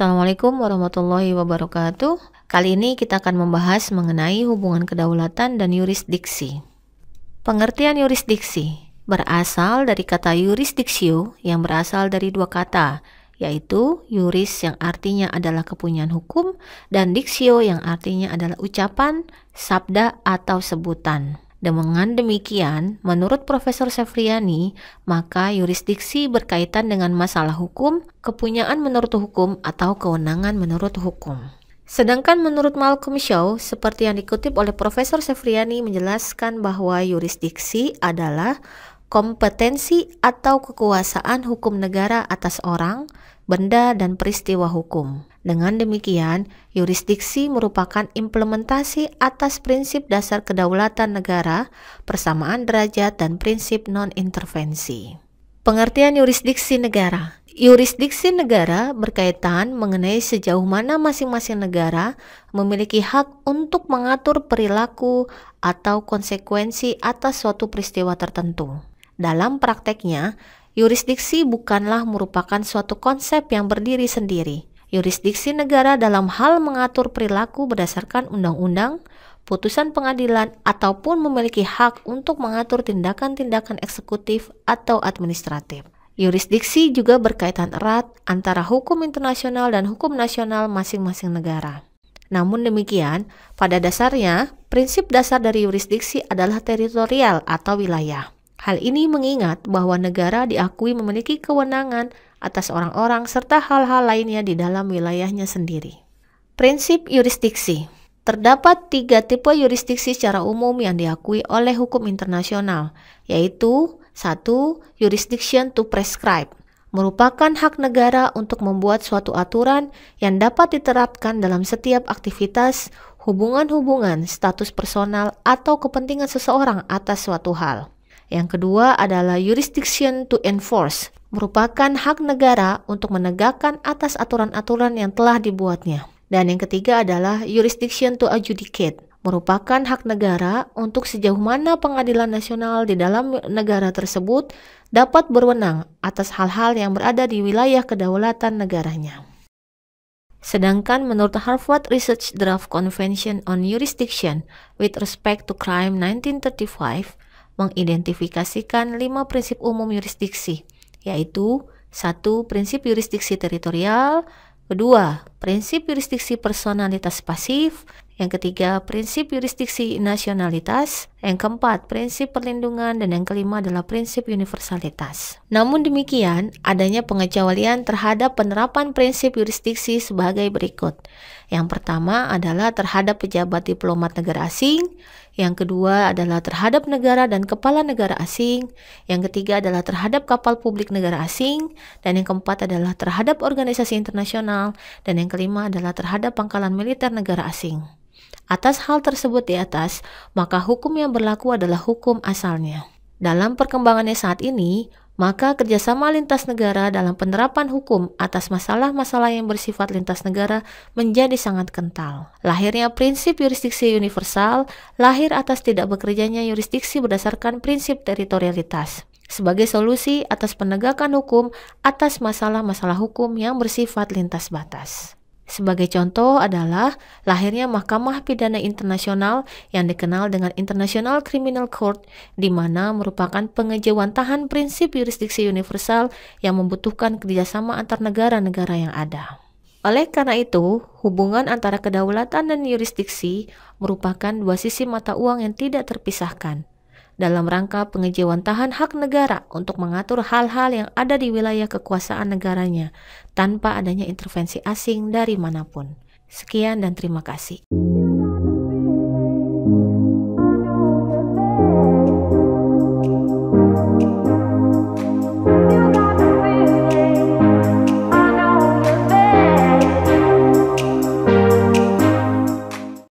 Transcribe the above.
Assalamualaikum warahmatullahi wabarakatuh. Kali ini kita akan membahas mengenai hubungan kedaulatan dan yurisdiksi. Pengertian yurisdiksi berasal dari kata jurisdictio yang berasal dari dua kata, yaitu yuris yang artinya adalah kepunyaan hukum dan diksio yang artinya adalah ucapan, sabda, atau sebutan. Dengan demikian, menurut Profesor Sefriani, maka yurisdiksi berkaitan dengan masalah hukum, kepunyaan menurut hukum, atau kewenangan menurut hukum. Sedangkan menurut Malcolm Shaw, seperti yang dikutip oleh Profesor Sefriani menjelaskan bahwa yurisdiksi adalah kompetensi atau kekuasaan hukum negara atas orang, benda, dan peristiwa hukum. Dengan demikian, yurisdiksi merupakan implementasi atas prinsip dasar kedaulatan negara, persamaan derajat, dan prinsip non-intervensi. Pengertian yurisdiksi negara. Yurisdiksi negara berkaitan mengenai sejauh mana masing-masing negara memiliki hak untuk mengatur perilaku atau konsekuensi atas suatu peristiwa tertentu. Dalam prakteknya, yurisdiksi bukanlah merupakan suatu konsep yang berdiri sendiri. Yurisdiksi negara dalam hal mengatur perilaku berdasarkan undang-undang, putusan pengadilan, ataupun memiliki hak untuk mengatur tindakan-tindakan eksekutif atau administratif. Yurisdiksi juga berkaitan erat antara hukum internasional dan hukum nasional masing-masing negara. Namun demikian, pada dasarnya, prinsip dasar dari yurisdiksi adalah teritorial atau wilayah. Hal ini mengingat bahwa negara diakui memiliki kewenangan atas orang-orang serta hal-hal lainnya di dalam wilayahnya sendiri. Prinsip yurisdiksi. Terdapat 3 tipe yurisdiksi secara umum yang diakui oleh hukum internasional, yaitu 1. Jurisdiction to prescribe, merupakan hak negara untuk membuat suatu aturan yang dapat diterapkan dalam setiap aktivitas, hubungan-hubungan, status personal, atau kepentingan seseorang atas suatu hal. Yang kedua adalah jurisdiction to enforce, merupakan hak negara untuk menegakkan atas aturan-aturan yang telah dibuatnya. Dan yang ketiga adalah jurisdiction to adjudicate, merupakan hak negara untuk sejauh mana pengadilan nasional di dalam negara tersebut dapat berwenang atas hal-hal yang berada di wilayah kedaulatan negaranya. Sedangkan menurut Harvard Research Draft Convention on Jurisdiction with respect to crime 1935, mengidentifikasikan 5 prinsip umum yurisdiksi, yaitu 1. Prinsip yurisdiksi teritorial, 2. Prinsip yurisdiksi personalitas pasif, yang ketiga prinsip yurisdiksi nasionalitas, yang keempat prinsip perlindungan, dan yang kelima adalah prinsip universalitas. Namun demikian, adanya pengecualian terhadap penerapan prinsip yurisdiksi sebagai berikut. Yang pertama adalah terhadap pejabat diplomat negara asing, yang kedua adalah terhadap negara dan kepala negara asing, yang ketiga adalah terhadap kapal publik negara asing, dan yang keempat adalah terhadap organisasi internasional, dan yang kelima adalah terhadap pangkalan militer negara asing. Atas hal tersebut di atas, maka hukum yang berlaku adalah hukum asalnya. Dalam perkembangannya saat ini, maka kerjasama lintas negara dalam penerapan hukum atas masalah-masalah yang bersifat lintas negara menjadi sangat kental. Lahirnya prinsip yurisdiksi universal lahir atas tidak bekerjanya yurisdiksi berdasarkan prinsip teritorialitas sebagai solusi atas penegakan hukum atas masalah-masalah hukum yang bersifat lintas batas. Sebagai contoh adalah lahirnya Mahkamah Pidana Internasional yang dikenal dengan International Criminal Court, di mana merupakan pengejawantahan prinsip yurisdiksi universal yang membutuhkan kerjasama antar negara-negara yang ada. Oleh karena itu, hubungan antara kedaulatan dan yurisdiksi merupakan 2 sisi mata uang yang tidak terpisahkan dalam rangka pengejawantahan hak negara untuk mengatur hal-hal yang ada di wilayah kekuasaan negaranya tanpa adanya intervensi asing dari manapun. Sekian dan terima kasih.